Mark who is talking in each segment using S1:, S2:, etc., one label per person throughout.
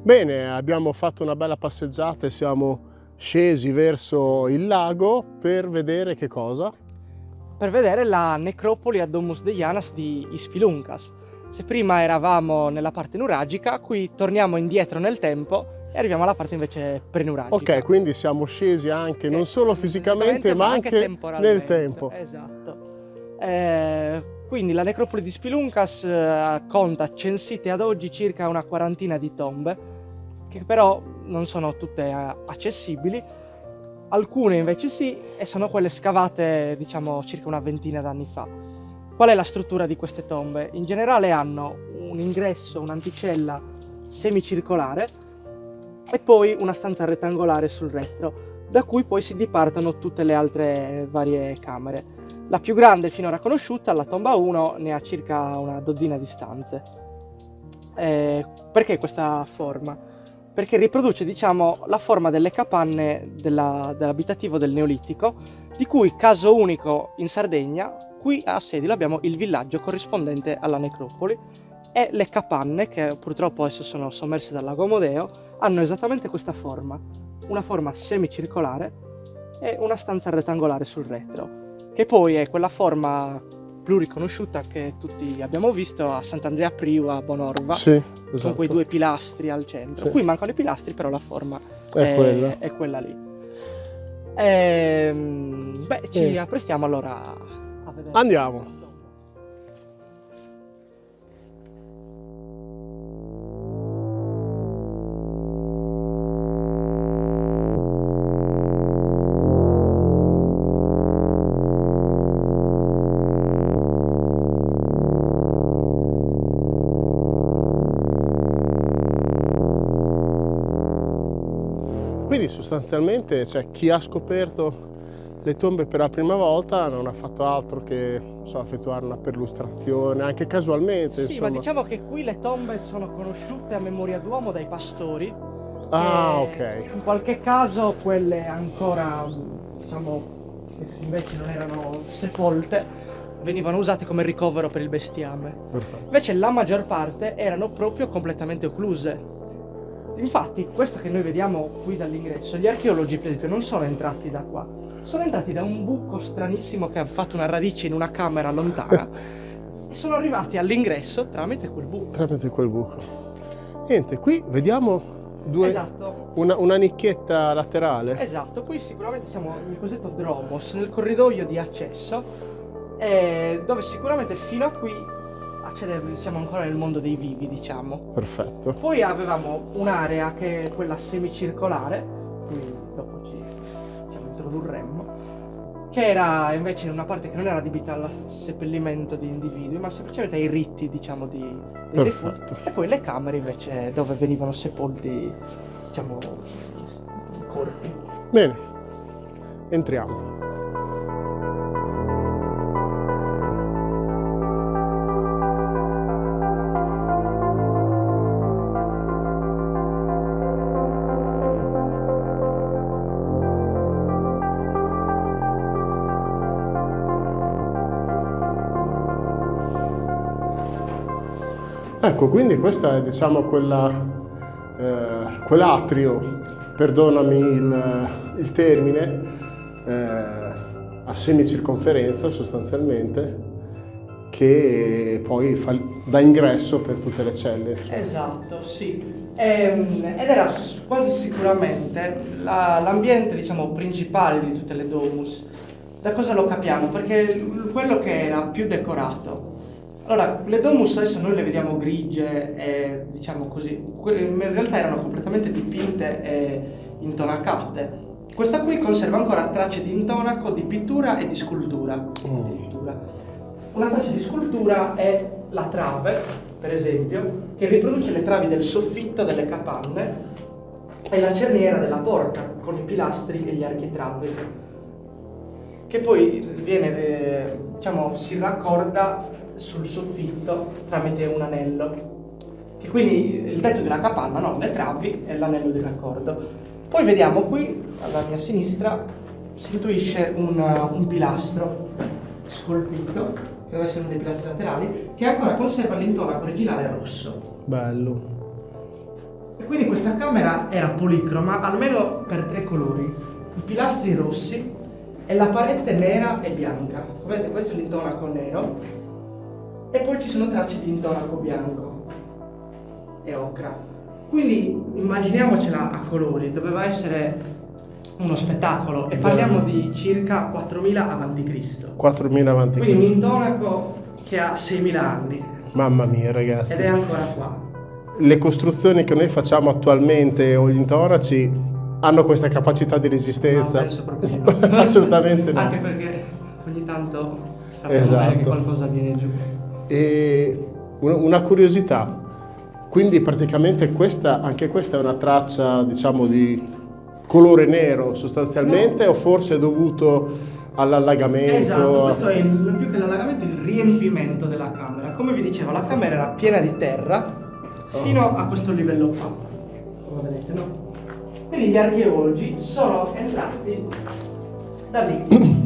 S1: Bene, abbiamo fatto una bella passeggiata e siamo scesi verso il lago per vedere che cosa?
S2: Per vedere la necropoli a Domus Deianas di Ispilunkas. Se prima eravamo nella parte nuragica, qui torniamo indietro nel tempo e arriviamo alla parte invece prenuragica.
S1: Ok, quindi siamo scesi anche non solo fisicamente ma anche nel
S2: temporalmente.
S1: tempo.
S2: Esatto. Quindi la necropoli di Spilunkas conta censite ad oggi circa una quarantina di tombe, che però non sono tutte accessibili. Alcune invece sì, e sono quelle scavate, diciamo, circa una ventina d'anni fa. Qual è la struttura di queste tombe? In generale hanno un ingresso, un'anticella semicircolare e poi una stanza rettangolare sul retro, da cui poi si dipartono tutte le altre varie camere. La più grande finora conosciuta, la tomba 1, ne ha circa una dozzina di stanze. Perché questa forma? Perché riproduce, diciamo, la forma delle capanne dell'abitativo del Neolitico, di cui caso unico in Sardegna, qui a Sedilo abbiamo il villaggio corrispondente alla necropoli, e le capanne, che purtroppo adesso sono sommerse dal lago Amodeo, hanno esattamente questa forma, una forma semicircolare e una stanza rettangolare sul retro, che poi è quella forma pluriconosciuta che tutti abbiamo visto a Sant'Andrea Priu a Bonorva,
S1: Sì, esatto.
S2: con quei due pilastri al centro.
S1: Sì.
S2: Qui mancano i pilastri, però la forma
S1: È
S2: è quella lì. Ci apprestiamo allora a vedere.
S1: Andiamo. Quindi sostanzialmente, cioè, chi ha scoperto le tombe per la prima volta non ha fatto altro che effettuare una perlustrazione, anche casualmente.
S2: Sì,
S1: insomma.
S2: ma diciamo che qui le tombe sono conosciute a memoria d'uomo dai pastori.
S1: Ah,
S2: che
S1: ok.
S2: in qualche caso quelle ancora, diciamo, che invece non erano sepolte, venivano usate come ricovero per il bestiame.
S1: Perfetto.
S2: Invece la maggior parte erano proprio completamente occluse. Infatti, questa che noi vediamo qui dall'ingresso, gli archeologi per esempio non sono entrati da qua, sono entrati da un buco stranissimo che ha fatto una radice in una camera lontana e sono arrivati all'ingresso tramite quel buco.
S1: Tramite quel buco. Niente, qui vediamo
S2: Esatto.
S1: una nicchietta laterale.
S2: Esatto, qui sicuramente siamo nel cosiddetto dromos, nel corridoio di accesso, dove sicuramente fino a qui siamo ancora nel mondo dei vivi, diciamo.
S1: Perfetto.
S2: Poi avevamo un'area che è quella semicircolare, qui dopo ci introdurremmo, che era invece in una parte che non era adibita al seppellimento di individui, ma semplicemente ai riti, diciamo, dei defunti. E poi le camere invece dove venivano sepolti, diciamo, i corpi.
S1: Bene, entriamo. Ecco, quindi questa è, diciamo, quell'atrio, perdonami il termine, a semicirconferenza sostanzialmente, che poi dà ingresso per tutte le celle.
S2: Esatto, sì. Ed era quasi sicuramente l'ambiente, diciamo, principale di tutte le domus. Da cosa lo capiamo? Perché quello che era più decorato. Allora, le domus adesso noi le vediamo grigie e, diciamo così, in realtà erano completamente dipinte e intonacate. Questa qui conserva ancora tracce di intonaco, di pittura e di scultura, addirittura. Una traccia di scultura è la trave, per esempio, che riproduce le travi del soffitto delle capanne e la cerniera della porta, con i pilastri e gli architravi, che poi viene, diciamo, si raccorda sul soffitto tramite un anello, che quindi il tetto di una capanna, no, le travi e l'anello di raccordo. Poi vediamo qui, alla mia sinistra, si intuisce un pilastro scolpito, che deve essere uno dei pilastri laterali, che ancora conserva l'intonaco originale rosso.
S1: Bello.
S2: E quindi questa camera era policroma, almeno per 3 colori. I pilastri rossi e la parete nera e bianca. Vedete, questo è l'intonaco nero. E poi ci sono tracce di intonaco bianco e ocra. Quindi immaginiamocela a colori, doveva essere uno spettacolo e parliamo di circa 4000 a.C.
S1: 4000 avanti.
S2: Quindi un intonaco che ha 6000 anni
S1: Mamma mia, ragazzi.
S2: ed è ancora qua.
S1: Le costruzioni che noi facciamo attualmente o gli intonaci hanno questa capacità di resistenza?
S2: No, penso proprio di no.
S1: Assolutamente no.
S2: Anche perché ogni tanto sappiamo bene che qualcosa viene giù.
S1: E una curiosità, quindi praticamente anche questa è una traccia, diciamo, di colore nero sostanzialmente,
S2: No.
S1: o forse è dovuto all'allagamento?
S2: Esatto, questo è più che l'allagamento, il riempimento della camera. Come vi dicevo, la camera era piena di terra fino a questo livello qua, come vedete, no? Quindi gli archeologi sono entrati da lì.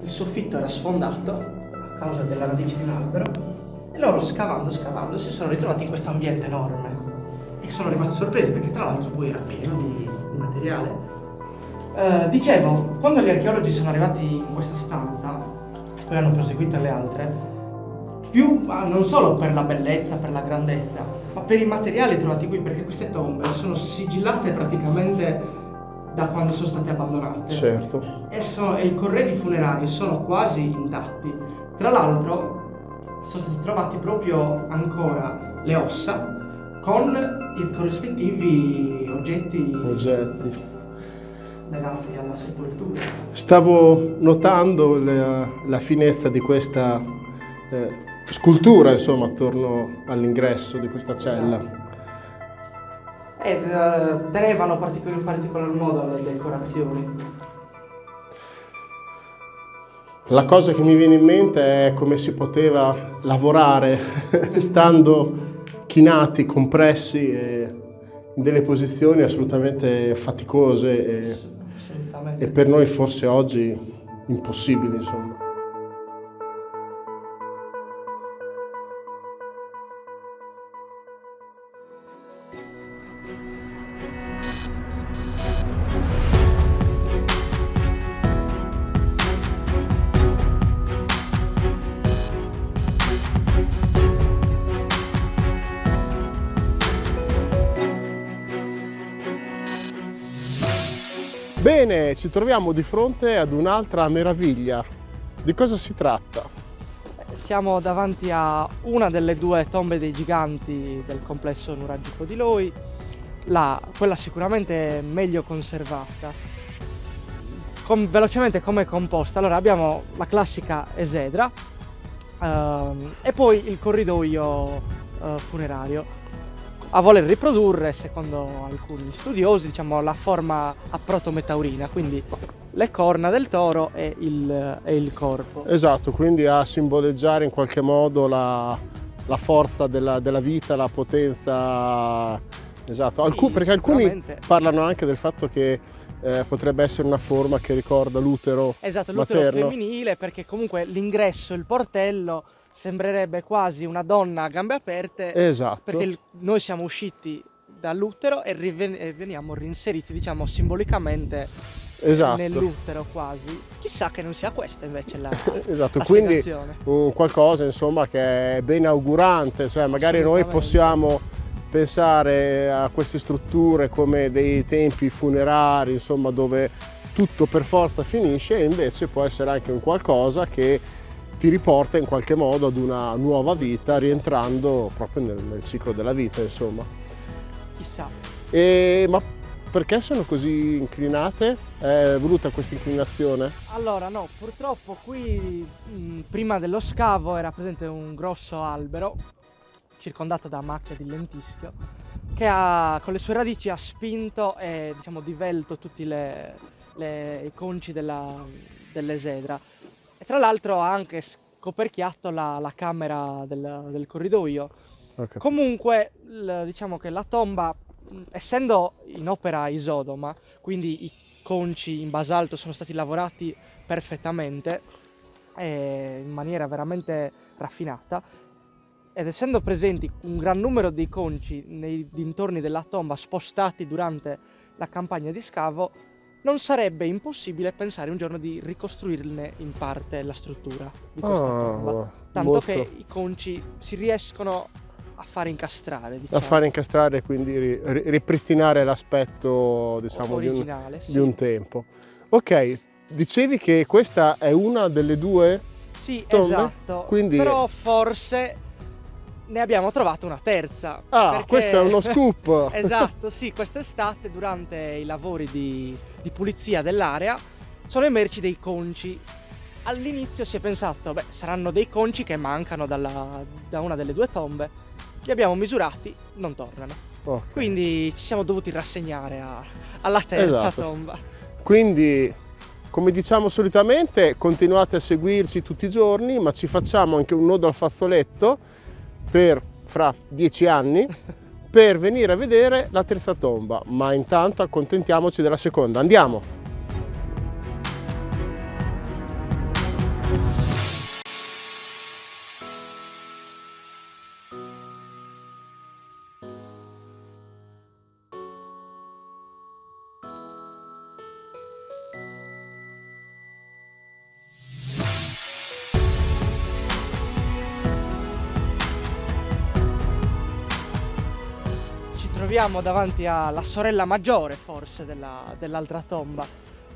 S2: Il soffitto era sfondato a causa della radice di un albero e loro scavando si sono ritrovati in questo ambiente enorme e sono rimasti sorpresi perché tra l'altro poi era pieno di materiale. Dicevo, quando gli archeologi sono arrivati in questa stanza e poi hanno proseguito le altre, non solo per la bellezza, per la grandezza, ma per i materiali trovati qui, perché queste tombe sono sigillate praticamente da quando sono state abbandonate.
S1: Certo.
S2: E i corredi funerari sono quasi intatti. Tra l'altro sono stati trovati proprio ancora le ossa con i corrispettivi oggetti legati alla sepoltura.
S1: Stavo notando la finestra di questa scultura, insomma, attorno all'ingresso di questa cella.
S2: E tenevano in particolar modo alle decorazioni.
S1: La cosa che mi viene in mente è come si poteva lavorare stando chinati, compressi e in delle posizioni assolutamente faticose e per noi forse oggi impossibili, insomma. Bene, ci troviamo di fronte ad un'altra meraviglia. Di cosa si tratta?
S2: Siamo davanti a una delle 2 tombe dei giganti del complesso nuragico di Loi, quella sicuramente meglio conservata. Velocemente come è composta? Allora abbiamo la classica esedra e poi il corridoio funerario. A voler riprodurre, secondo alcuni studiosi, diciamo, la forma a protometaurina, quindi le corna del toro e il corpo.
S1: Esatto, quindi a simboleggiare in qualche modo la forza della vita, la potenza. Esatto,
S2: Sì,
S1: perché alcuni parlano anche del fatto che potrebbe essere una forma che ricorda l'utero materno.
S2: Esatto, l'utero femminile, perché comunque l'ingresso, il portello, sembrerebbe quasi una donna a gambe aperte.
S1: Esatto.
S2: Perché noi siamo usciti dall'utero e veniamo reinseriti, diciamo, simbolicamente nell'utero quasi. Chissà che non sia questa invece la
S1: esatto,
S2: la
S1: quindi
S2: spiegazione.
S1: qualcosa insomma che è ben augurante, cioè magari noi possiamo pensare a queste strutture come dei tempi funerari, insomma, dove tutto per forza finisce, e invece può essere anche un qualcosa che ti riporta in qualche modo ad una nuova vita, rientrando proprio nel ciclo della vita, insomma.
S2: Chissà.
S1: Ma perché sono così inclinate? È voluta questa inclinazione?
S2: Allora no, purtroppo qui prima dello scavo era presente un grosso albero circondato da macchie di lentischio che con le sue radici ha spinto e, diciamo, divelto tutti i conci dell'esedra. E tra l'altro ha anche scoperchiato la camera del corridoio.
S1: Okay.
S2: Comunque diciamo che la tomba, essendo in opera isodoma, quindi i conci in basalto sono stati lavorati perfettamente, in maniera veramente raffinata, ed essendo presenti un gran numero di conci nei dintorni della tomba spostati durante la campagna di scavo, non sarebbe impossibile pensare un giorno di ricostruirne in parte la struttura di questa tomba, tanto
S1: molto.
S2: che i conci si riescono a fare incastrare,
S1: A
S2: diciamo,
S1: fare incastrare e quindi ripristinare l'aspetto, diciamo,
S2: originale.
S1: di un tempo. Ok, dicevi che questa è una delle due
S2: Sì,
S1: tombe?
S2: esatto,
S1: Quindi...
S2: però forse ne abbiamo trovato una terza.
S1: Ah,
S2: perché...
S1: questo è uno scoop!
S2: Esatto, sì, quest'estate durante i lavori di pulizia dell'area sono emersi dei conci. All'inizio si è pensato, beh, saranno dei conci che mancano da una delle due tombe. Li abbiamo misurati, non tornano.
S1: Okay.
S2: Quindi ci siamo dovuti rassegnare alla terza
S1: Esatto.
S2: tomba.
S1: Quindi, come diciamo solitamente, continuate a seguirci tutti i giorni, ma ci facciamo anche un nodo al fazzoletto per fra 10 anni per venire a vedere la terza tomba, ma intanto accontentiamoci della seconda. Andiamo!
S2: Ci troviamo davanti alla sorella maggiore forse dell'altra tomba,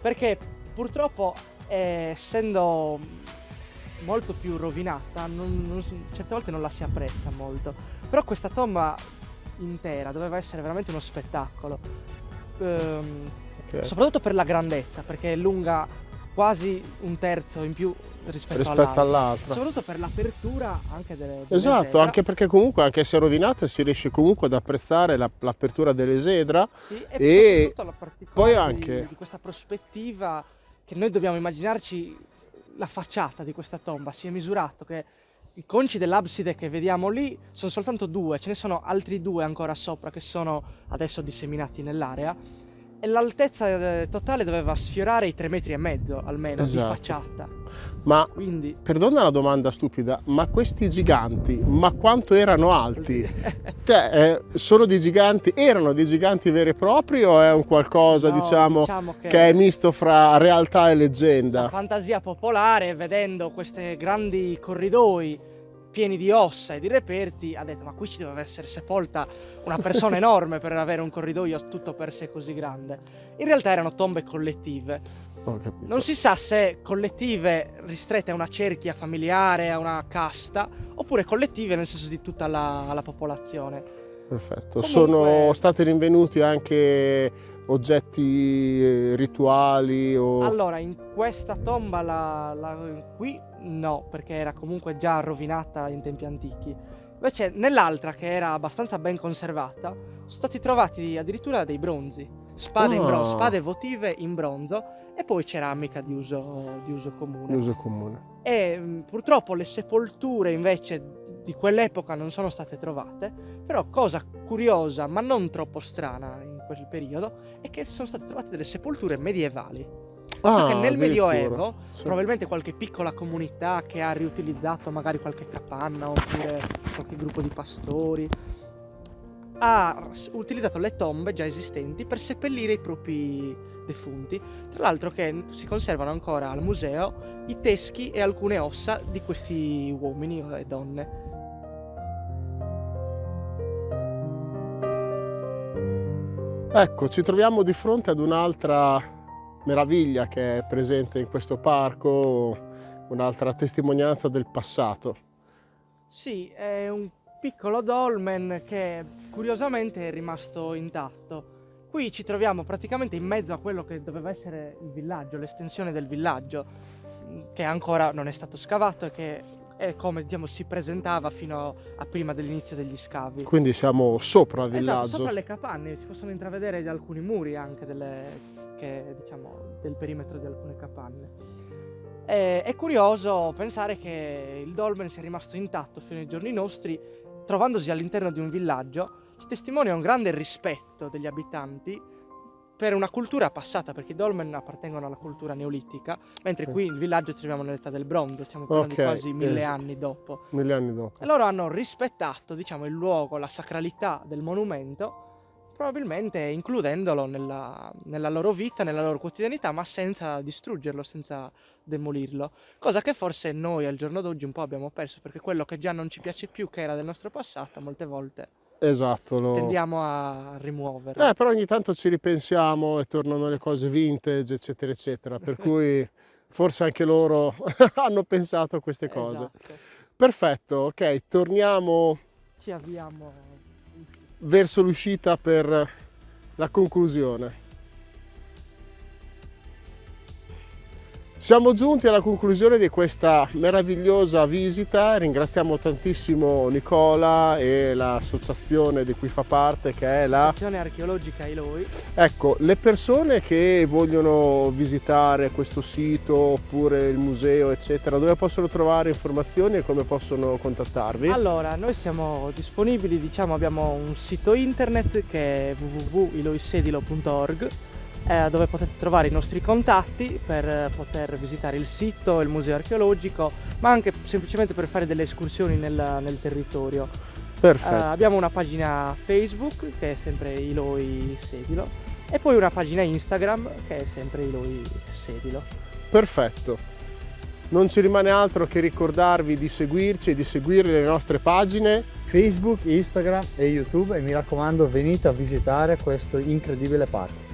S2: perché purtroppo essendo molto più rovinata certe volte non la si apprezza molto, però questa tomba intera doveva essere veramente uno spettacolo,
S1: Okay.
S2: soprattutto per la grandezza, perché è lunga quasi un terzo in più rispetto
S1: All'altra.
S2: soprattutto per l'apertura anche delle
S1: Esatto,
S2: esedra.
S1: anche perché comunque, anche se è rovinata, si riesce comunque ad apprezzare l'apertura dell'esedra.
S2: Sì,
S1: E
S2: e soprattutto la
S1: poi
S2: particolarità
S1: anche
S2: di questa prospettiva, che noi dobbiamo immaginarci la facciata di questa tomba. Si è misurato che i conci dell'abside che vediamo lì sono soltanto due, ce ne sono altri due ancora sopra che sono adesso disseminati nell'area, e l'altezza totale doveva sfiorare i 3,5 metri almeno di
S1: Esatto.
S2: facciata.
S1: Ma
S2: Quindi
S1: perdona la domanda stupida, ma questi giganti, ma quanto erano alti? Cioè, erano dei giganti veri e propri o è un qualcosa,
S2: no,
S1: diciamo
S2: che
S1: che è misto fra realtà e
S2: la
S1: leggenda?
S2: fantasia popolare, vedendo questi grandi corridoi pieni di ossa e di reperti, ha detto: ma qui ci deve essere sepolta una persona enorme per avere un corridoio tutto per sé così grande. In realtà erano tombe collettive.
S1: Ho capito.
S2: Non si sa se collettive ristrette a una cerchia familiare, a una casta, oppure collettive nel senso di tutta la popolazione.
S1: Perfetto.
S2: Comunque-
S1: Sono stati rinvenuti anche oggetti rituali o...
S2: Allora, in questa tomba qui no, perché era comunque già rovinata in tempi antichi. Invece nell'altra, che era abbastanza ben conservata, sono stati trovati addirittura dei bronzi, spade,
S1: Ah.
S2: spade votive in bronzo, e poi ceramica di uso comune.
S1: di uso comune.
S2: E purtroppo le sepolture invece di quell'epoca non sono state trovate, però cosa curiosa ma non troppo strana in quel periodo è che sono state trovate delle sepolture medievali. So che nel
S1: addirittura.
S2: Medioevo
S1: Sì.
S2: probabilmente qualche piccola comunità che ha riutilizzato magari qualche capanna oppure qualche gruppo di pastori ha utilizzato le tombe già esistenti per seppellire i propri defunti. Tra l'altro che si conservano ancora al museo i teschi e alcune ossa di questi uomini e donne.
S1: Ecco, ci troviamo di fronte ad un'altra meraviglia che è presente in questo parco, un'altra testimonianza del passato.
S2: Sì, è un piccolo dolmen che curiosamente è rimasto intatto. Qui ci troviamo praticamente in mezzo a quello che doveva essere il villaggio, l'estensione del villaggio, che ancora non è stato scavato e che è come si presentava fino a prima dell'inizio degli scavi.
S1: Quindi siamo sopra il
S2: Esatto,
S1: villaggio.
S2: sopra le capanne si possono intravedere alcuni muri anche del perimetro di alcune capanne. È curioso pensare che il dolmen sia rimasto intatto fino ai giorni nostri, trovandosi all'interno di un villaggio. Ci testimonia un grande rispetto degli abitanti per una cultura passata, perché i dolmen appartengono alla cultura neolitica, mentre qui il villaggio ci troviamo nell'età del bronzo, stiamo parlando di quasi 1000 anni dopo.
S1: 1000 anni dopo.
S2: E loro hanno rispettato, diciamo, il luogo, la sacralità del monumento, probabilmente includendolo nella loro vita, nella loro quotidianità, ma senza distruggerlo, senza demolirlo. Cosa che forse noi al giorno d'oggi un po' abbiamo perso, perché quello che già non ci piace più, che era del nostro passato, molte volte
S1: Esatto.
S2: tendiamo a rimuoverlo.
S1: Però ogni tanto ci ripensiamo e tornano le cose vintage, eccetera, eccetera. Per cui forse anche loro hanno pensato a queste cose.
S2: Esatto.
S1: Perfetto, ok, torniamo
S2: Ci avviamo.
S1: verso l'uscita per la conclusione. Siamo giunti alla conclusione di questa meravigliosa visita. Ringraziamo tantissimo Nicola e l'associazione di cui fa parte, che è la...
S2: Stazione archeologica Eloi.
S1: Ecco, le persone che vogliono visitare questo sito oppure il museo, eccetera, dove possono trovare informazioni e come possono contattarvi?
S2: Allora, noi siamo disponibili, diciamo, abbiamo un sito internet che è www.iloisedilo.org, dove potete trovare i nostri contatti per poter visitare il sito, il museo archeologico, ma anche semplicemente per fare delle escursioni nel territorio.
S1: Perfetto.
S2: Abbiamo una pagina Facebook che è sempre Iloi Sedilo e poi una pagina Instagram che è sempre Iloi Sedilo.
S1: Perfetto. Non ci rimane altro che ricordarvi di seguirci e di seguire le nostre pagine
S3: Facebook, Instagram e YouTube, e mi raccomando, venite a visitare questo incredibile parco.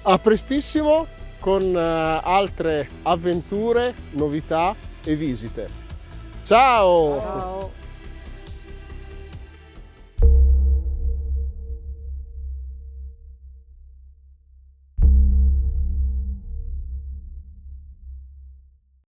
S1: A prestissimo con altre avventure, novità e visite. Ciao!
S2: Ciao!